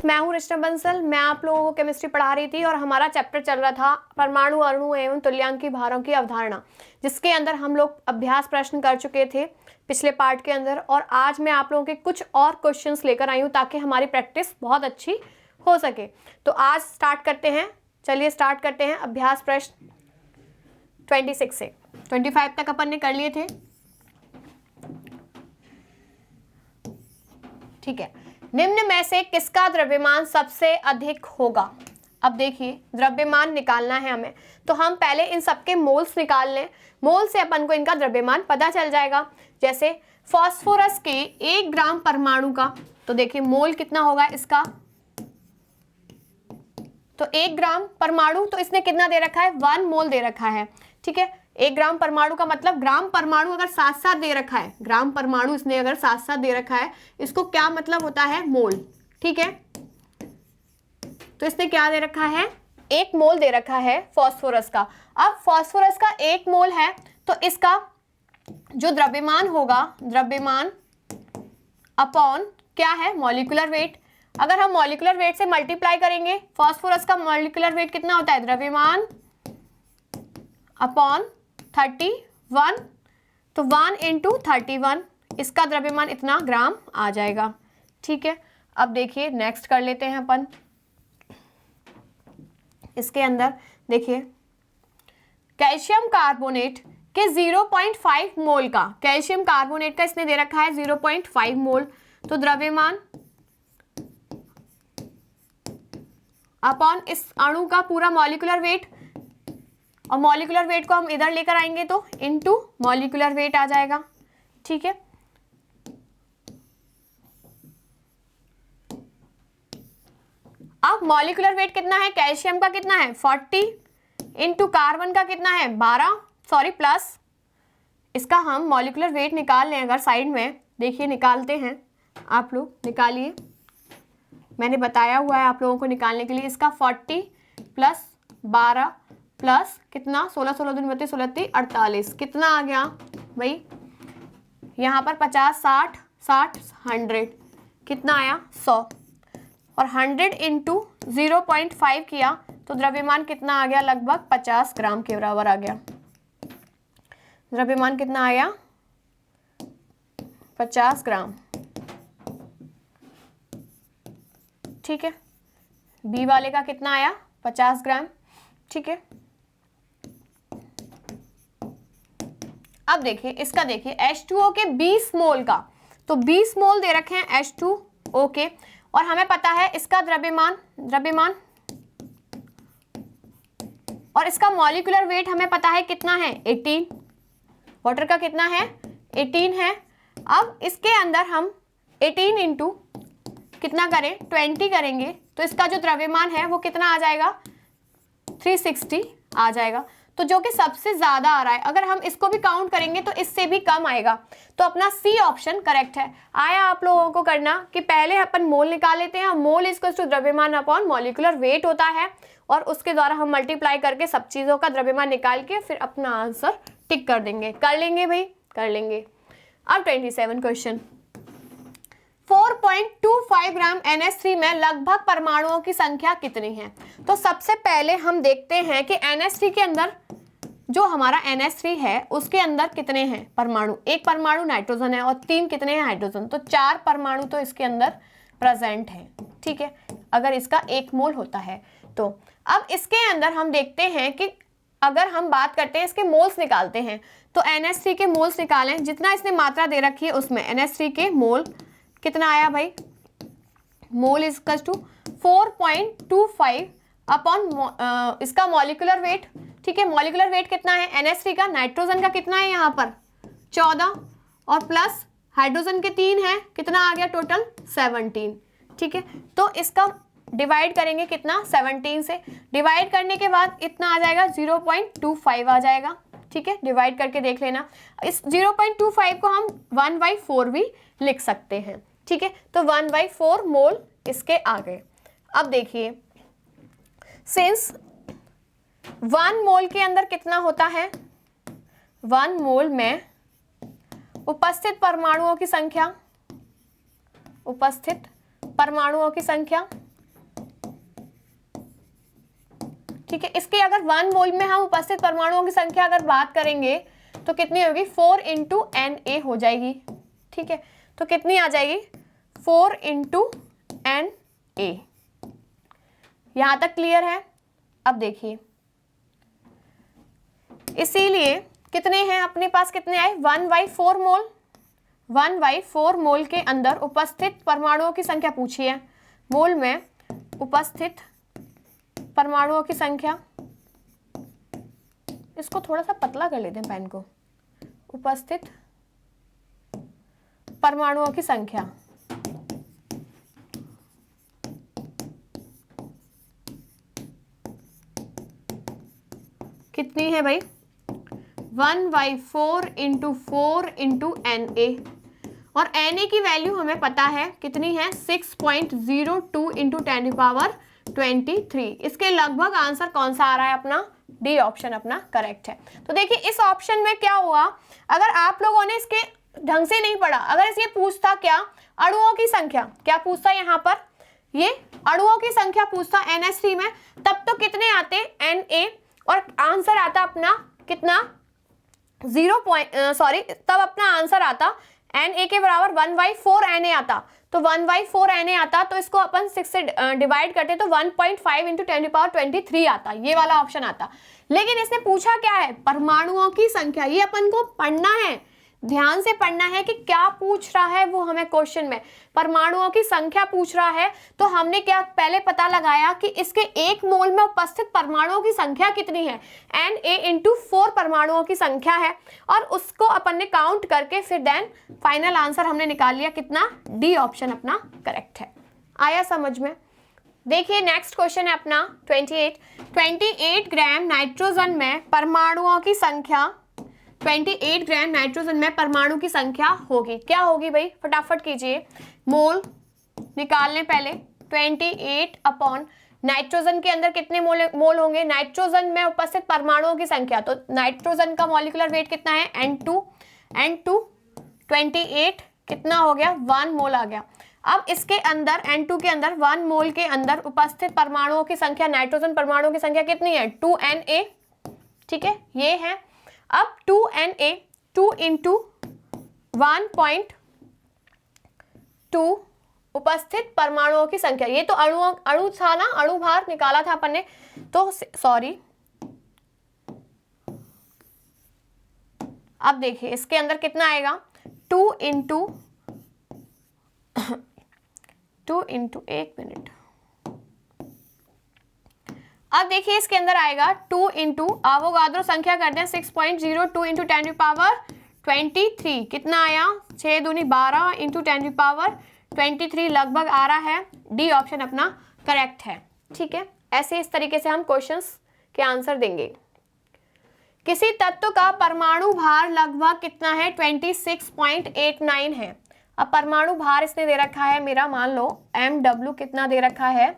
मैं हूँ रचना बंसल। मैं आप लोगों को केमिस्ट्री पढ़ा रही थी और हमारा चैप्टर चल रहा था परमाणु, अणु एवं तुल्यांकी भारों की अवधारणा, जिसके अंदर हम लोग अभ्यास प्रश्न कर चुके थे पिछले पार्ट के अंदर। और आज मैं आप लोगों के कुछ और क्वेश्चंस लेकर आई हूँ ताकि हमारी प्रैक्टिस बहुत अच्छी हो सके। तो आज स्टार्ट करते हैं, चलिए स्टार्ट करते हैं अभ्यास प्रश्न 26 से 25 तक अपन ने कर लिए थे। ठीक है, निम्न में से किसका द्रव्यमान सबसे अधिक होगा। अब देखिए द्रव्यमान निकालना है हमें, तो हम पहले इन सबके मोल्स निकाल लें। मोल से अपन को इनका द्रव्यमान पता चल जाएगा। जैसे फास्फोरस के 1 ग्राम परमाणु का, तो देखिए मोल कितना होगा इसका, तो 1 ग्राम परमाणु, तो इसने कितना दे रखा है, 1 मोल दे रखा है। ठीक है, 1 ग्राम परमाणु का मतलब ग्राम परमाणु अगर साथ साथ दे रखा है, ग्राम परमाणु इसने अगर साथ साथ दे रखा है, इसको क्या मतलब होता है, मोल। ठीक है, तो इसने क्या दे रखा है, 1 मोल दे रखा है फास्फोरस का। अब फास्फोरस का 1 मोल है, तो इसका जो द्रव्यमान होगा, द्रव्यमान अपॉन क्या है, मॉलिक्यूलर वेट। अगर हम मॉलिक्यूलर वेट से मल्टीप्लाई करेंगे, फास्फोरस का मॉलिक्यूलर वेट कितना होता है, द्रव्यमान अपॉन 31, तो 1 इंटू 31, इसका द्रव्यमान इतना ग्राम आ जाएगा। ठीक है, अब देखिए नेक्स्ट कर लेते हैं अपन। इसके अंदर देखिए कैल्शियम कार्बोनेट के 0.5 मोल का, कैल्शियम कार्बोनेट का इसने दे रखा है 0.5 मोल, तो द्रव्यमान अपॉन इस अणु का पूरा मॉलिक्यूलर वेट, और मॉलिक्यूलर वेट को हम इधर लेकर आएंगे तो इनटू मॉलिक्यूलर वेट आ जाएगा। ठीक है, अब मॉलिक्यूलर वेट कितना है, कैल्शियम का कितना है 40 इंटू कार्बन का कितना है 12, सॉरी प्लस, इसका हम मॉलिक्यूलर वेट निकाल लें अगर साइड में, देखिए निकालते हैं, आप लोग निकालिए, मैंने बताया हुआ है आप लोगों को निकालने के लिए। इसका 40 प्लस 12 प्लस कितना, 16 16 दूनी 32 16 30 48, कितना आ गया भाई, यहाँ पर 50 60 60 100, कितना आया 100, और 100 इंटू 0.5 किया तो द्रव्यमान कितना आ गया, लगभग 50 ग्राम के बराबर आ गया। द्रव्यमान कितना आया, 50 ग्राम। ठीक है, बी वाले का कितना आया, 50 ग्राम। ठीक है, अब देखिए इसका, देखिए H2O के 20 मोल का, तो 20 मोल दे रखे हैं H2O के, और हमें पता है इसका द्रव्यमान और इसका मॉलिक्यूलर वेट हमें पता है कितना है 18, वाटर का कितना है 18 है। अब इसके अंदर हम 18 इंटू कितना करें 20 करेंगे, तो इसका जो द्रव्यमान है वो कितना आ जाएगा 360 आ जाएगा, तो जो कि सबसे ज्यादा आ रहा है। अगर हम इसको भी काउंट करेंगे तो इससे भी कम आएगा, तो अपना सी ऑप्शन करेक्ट है। आया आप लोगों को करना कि पहले अपन मोल निकाल लेते हैं, मोल इक्वल्स टू द्रव्यमान अपॉन मॉलिक्यूलर वेट होता है, और उसके द्वारा हम मल्टीप्लाई करके सब चीजों का द्रव्यमान निकाल के फिर अपना आंसर टिक कर देंगे। कर लेंगे भाई, कर लेंगे। अब 27 क्वेश्चन, 4.25 ग्राम NH3 में लगभग परमाणुओं की संख्या कितनी है। तो सबसे पहले हम देखते हैं कि NH3 के अंदर, जो हमारा NH3 है उसके अंदर कितने हैं परमाणु, 1 परमाणु नाइट्रोजन है और 3 कितने हैं हाइड्रोजन, तो 4 परमाणु तो इसके अंदर प्रेजेंट है। ठीक है, अगर इसका 1 मोल होता है तो। अब इसके अंदर हम देखते हैं कि अगर हम बात करते हैं इसके मोल्स निकालते हैं, तो NH3 के मोल्स निकालें, जितना इसने मात्रा दे रखी है उसमें NH3 के मोल कितना आया भाई, मोल इक्वल्स टू 4.25 अपॉन इसका मॉलिक्यूलर वेट। ठीक है, मॉलिक्यूलर वेट कितना है NH3 का, नाइट्रोजन का कितना है यहाँ पर 14, और प्लस हाइड्रोजन के 3 है, कितना आ गया टोटल 17। ठीक है, तो इसका डिवाइड करेंगे कितना, 17 से डिवाइड करने के बाद इतना आ जाएगा 0.25 आ जाएगा। ठीक है, डिवाइड करके देख लेना, इस 0.25 को हम 1/4 भी लिख सकते हैं। ठीक है, तो 1/4 मोल इसके आ गए। अब देखिए सिंस 1 मोल के अंदर कितना होता है, 1 मोल में उपस्थित परमाणुओं की संख्या, उपस्थित परमाणुओं की संख्या ठीक है, इसके अगर 1 मोल में हम उपस्थित परमाणुओं की संख्या अगर बात करेंगे तो कितनी होगी, 4 इंटू Na हो जाएगी। ठीक है, तो कितनी आ जाएगी, 4 इंटू Na। यहां तक क्लियर है। अब देखिए, इसीलिए कितने हैं अपने पास, कितने आए, 1/4 मोल। 1/4 मोल के अंदर उपस्थित परमाणुओं की संख्या पूछी है, मोल में उपस्थित परमाणुओं की संख्या, इसको थोड़ा सा पतला कर लेते हैं पेन को, उपस्थित परमाणुओं की संख्या। कितनी है भाई, 1/4 इंटू 4 इंटू Na, और Na की वैल्यू हमें पता है कितनी है, 6.02 इंटू 10⁻23। इसके लगभग आंसर कौन सा आ रहा है अपना, डी ऑप्शन अपना करेक्ट है। तो देखिए इस ऑप्शन में क्या हुआ, अगर आप लोगों ने इसके ढंग से नहीं पढ़ा, अगर इसके पूछता क्या, अणुओं की संख्या, क्या पूछता यहाँ पर, ये अणुओं की संख्या पूछता NH3 में, तब तो कितने आते, Na, और आंसर आता अपना कितना, तब अपना आंसर आता Na के बराबर 1/4 Na आता, तो 1/4 Na आता, तो इसको अपन 6 से डिवाइड करते तो 1.5 इंटू 10⁻23 आता, ये वाला ऑप्शन आता। लेकिन इसने पूछा क्या है, परमाणुओं की संख्या, ये अपन को पढ़ना है, ध्यान से पढ़ना है कि क्या पूछ रहा है वो हमें क्वेश्चन में, परमाणुओं की संख्या पूछ रहा है। तो हमने क्या पहले पता लगाया कि इसके 1 मोल में उपस्थित परमाणुओं की संख्या कितनी है, Na इंटू 4 परमाणुओं की संख्या है, और उसको अपन ने काउंट करके फिर देन फाइनल आंसर हमने निकाल लिया कितना, डी ऑप्शन अपना करेक्ट है। आया समझ में। देखिए नेक्स्ट क्वेश्चन है अपना 28 ग्राम नाइट्रोजन में परमाणुओं की संख्या, 28 ग्राम नाइट्रोजन में परमाणु की संख्या होगी, क्या होगी भाई, फटाफट कीजिए, मोल निकाल लें पहले। 28 अपॉन नाइट्रोजन के अंदर कितने मोल होंगे, नाइट्रोजन में उपस्थित परमाणुओं की संख्या, तो नाइट्रोजन का मॉलिक्यूलर वेट कितना है, N2 28 कितना हो गया, 1 मोल आ गया। अब इसके अंदर N2 के अंदर 1 मोल के अंदर उपस्थित परमाणुओं की संख्या, नाइट्रोजन परमाणुओं की संख्या कितनी है, 2Na। ठीक है, ये है। अब 2Na, 2 इंटू 1.2 उपस्थित परमाणुओं की संख्या, ये तो अणु था ना, अणु भार निकाला था अपन ने, तो सॉरी, अब देखिए इसके अंदर कितना आएगा, 2 इंटू 1 मिनट, अब देखिए इसके अंदर आएगा 2 इंटू अवोगाद्रो संख्या करते हैं 6.02 इंटू 10⁻23, कितना आया, 6 दूनी 12 इंटू 10⁻23 लगभग आ रहा है, डी ऑप्शन अपना करेक्ट है। ठीक है, ऐसे इस तरीके से हम क्वेश्चंस के आंसर देंगे। किसी तत्व का परमाणु भार लगभग कितना है, 26.89 है। अब परमाणु भार इसने दे रखा है मेरा, मान लो MW कितना दे रखा है,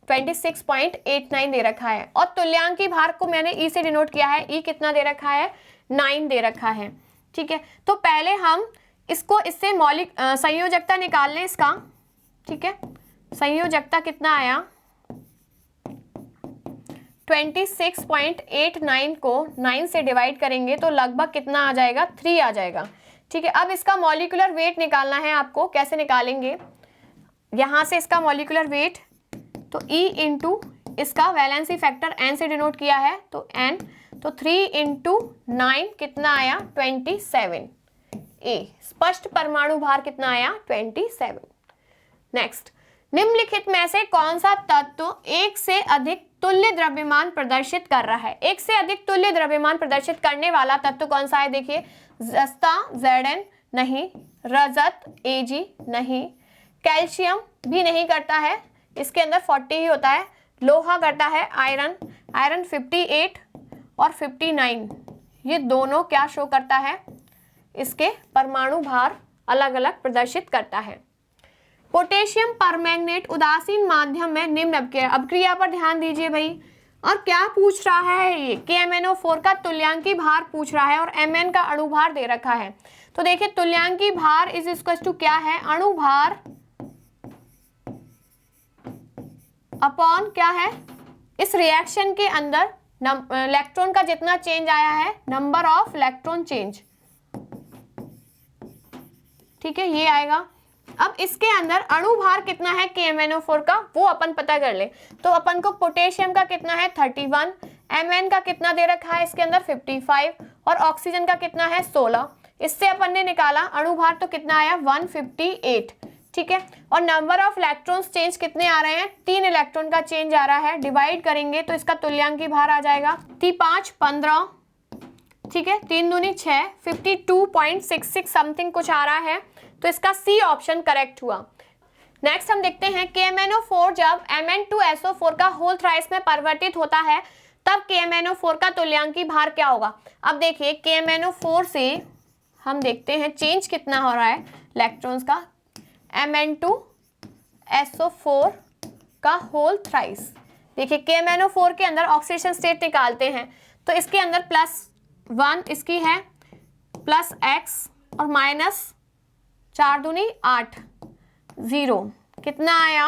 26.89 दे रखा है, और तुल्यांकी भार को मैंने E से डिनोट किया है, E कितना दे रखा है, 9 दे रखा है। ठीक है, तो पहले हम इसको इससे मौलिक संयोजकता निकाल लें इसका। ठीक है, संयोजकता कितना आया, 26.89 को 9 से डिवाइड करेंगे तो लगभग कितना आ जाएगा, 3 आ जाएगा। ठीक है, अब इसका मॉलिक्यूलर वेट निकालना है आपको, कैसे निकालेंगे, यहाँ से इसका मॉलिक्यूलर वेट, तो E इंटू इसका वैलेंसी फैक्टर N से डिनोट किया है, तो N, तो 3 इंटू 9 कितना आया, 27। ए स्पष्ट परमाणु भार कितना आया, 27। नेक्स्ट, निम्नलिखित में से कौन सा तत्व एक से अधिक तुल्य द्रव्यमान प्रदर्शित कर रहा है, एक से अधिक तुल्य द्रव्यमान प्रदर्शित करने वाला तत्व कौन सा है, देखिए जस्ता Zn नहीं, रजत Ag नहीं, कैल्शियम भी नहीं करता है, इसके अंदर 40 ही होता है, लोहा करता है, आयरन 58 और 59, ये दोनों क्या शो करता है, इसके परमाणु भार अलग अलग प्रदर्शित करता है। पोटेशियम परमैंगनेट उदासीन माध्यम में निम्न अपक्रिया पर ध्यान दीजिए भाई, और क्या पूछ रहा है ये, KMnO4 का तुल्यांकी भार पूछ रहा है, और Mn का अणु भार दे रखा है। तो देखिए तुल्यांकी भार इज इक्वल टू क्या है, अणु भार अपॉन क्या है, इस रिएक्शन के अंदर इलेक्ट्रॉन का जितना चेंज आया है, नंबर ऑफ इलेक्ट्रॉन चेंज, ठीक है, ये आएगा। अब इसके अंदर अणु भार कितना है KMnO4 का, वो अपन पता कर ले। तो अपन को पोटेशियम का कितना है 31, Mn का कितना दे रखा है इसके अंदर 55 और ऑक्सीजन का कितना है 16। इससे अपन ने निकाला अणु भार, तो कितना आया 158, ठीक है। और नंबर ऑफ इलेक्ट्रॉन्स चेंज कितने आ रहे हैं, 3 इलेक्ट्रॉन का चेंज आ रहा है। डिवाइड करेंगे तो इसका तुल्यांकी भार आ जाएगा 5 15, ठीक है, 3 दूनी 6, 52.66 समथिंग कुछ आ रहा है। तो इसका सी ऑप्शन करेक्ट हुआ। नेक्स्ट हम देखते हैं KMnO4 जब Mn2SO4 का होल थ्राइस में परिवर्तित होता है तब KMnO4 का तुल्यांकी भार क्या होगा। अब देखिए KMnO4 से हम देखते हैं चेंज कितना हो रहा है इलेक्ट्रॉन्स का, Mn2SO4 का होल थ्राइस। देखिए KMnO4 के अंदर ऑक्सीडेशन स्टेट निकालते हैं तो इसके अंदर +1 इसकी है, +x और -4 दूनी 8, 0 कितना आया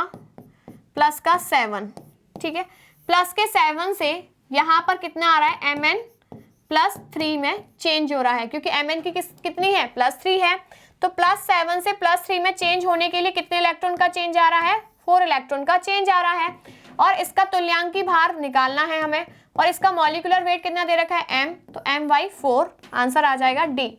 प्लस का 7, ठीक है। प्लस के 7 से यहाँ पर कितना आ रहा है Mn +3 में चेंज हो रहा है, क्योंकि Mn की कितनी है +3 है। तो +7 से +3 में चेंज होने के लिए कितने इलेक्ट्रॉन का चेंज आ रहा है, 4 इलेक्ट्रॉन का चेंज आ रहा है। और इसका तुल्यांकी भार निकालना है हमें, और इसका मॉलिक्यूलर वेट कितना दे रखा है m, तो m/4 आंसर आ जाएगा D,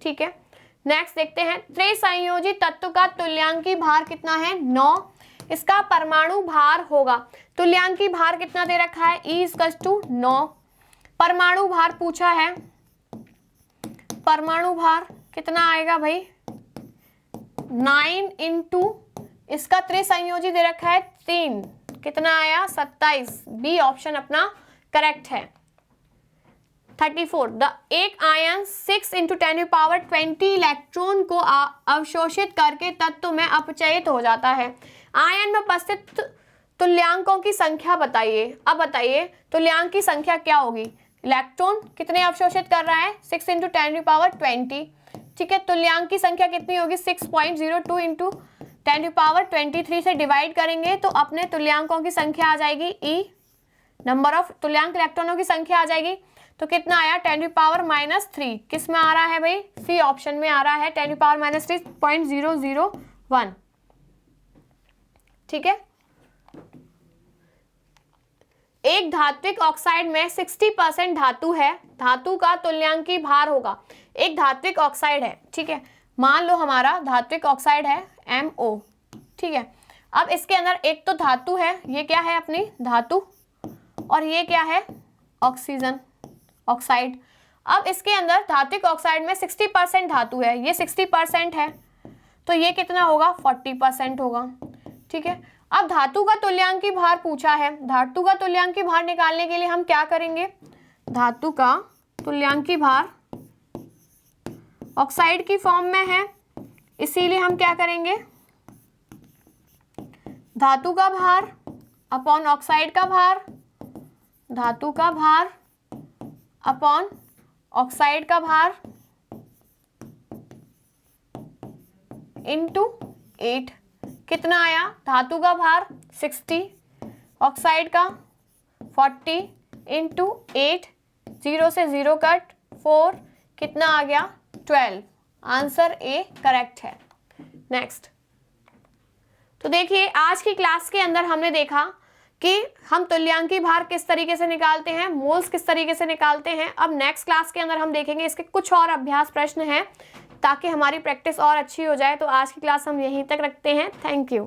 ठीक है। नेक्स्ट देखते हैं त्रिसंयोजी तत्व का तुल्यांकी भार कितना है 9, इसका परमाणु भार होगा। तुल्यांकी भार कितना दे रखा है E = 9, परमाणु भार पूछा है, परमाणु भार कितना आएगा भाई 9 इंटू इसका त्रिसंयोजी दे रखा है 3, कितना आया 27। बी ऑप्शन अपना करेक्ट है। 34 एक आयन 6 × 10⁻20 इलेक्ट्रॉन को अवशोषित करके तत्व में अपचयित हो जाता है। आयन में उपस्थित तुल्यांकों की संख्या बताइए। अब बताइए तुल्यांक की संख्या क्या होगी, इलेक्ट्रॉन कितने अवशोषित कर रहा है 6 × 10⁻20, ठीक है। तुल्यांक की संख्या कितनी होगी 6.02 × 10⁻23 से डिवाइड करेंगे तो अपने तुल्यांकों की संख्या आ जाएगी E, नंबर ऑफ तुल्यांक इलेक्ट्रॉनों की संख्या आ जाएगी। तो कितना आया 10⁻³ किस में आ रहा है भाई, सी ऑप्शन में आ रहा है 10⁻³ 0.001, ठीक है। एक धात्विक ऑक्साइड में 60% धातु है, धातु का तुल्यांकी भार होगा। एक धात्विक ऑक्साइड है, ठीक है, मान लो हमारा धात्विक ऑक्साइड है MO, ठीक है। अब इसके अंदर एक तो धातु है, ये क्या है अपनी धातु, और ये क्या है ऑक्सीजन ऑक्साइड। अब इसके अंदर धात्विक ऑक्साइड में 60% धातु है, ये 60% है, तो ये कितना होगा 40% होगा, ठीक है। अब धातु का तुल्यांकी भार पूछा है, धातु का तुल्यांकी भार निकालने के लिए हम क्या करेंगे, धातु का तुल्यांकी भार ऑक्साइड की फॉर्म में है, इसीलिए हम क्या करेंगे धातु का भार अपॉन ऑक्साइड का भार, धातु का भार अपॉन ऑक्साइड का भार इंटू 8, कितना आया धातु का भार 60, ऑक्साइड का 40 इंटू 8, 0 से 0 कट 4, कितना आ गया 12, आंसर ए करेक्ट है। नेक्स्ट, तो देखिए आज की क्लास के अंदर हमने देखा कि हम तुल्यांकी भार किस तरीके से निकालते हैं, मोल्स किस तरीके से निकालते हैं। अब नेक्स्ट क्लास के अंदर हम देखेंगे इसके कुछ और अभ्यास प्रश्न हैं ताकि हमारी प्रैक्टिस और अच्छी हो जाए। तो आज की क्लास हम यहीं तक रखते हैं। Thank you.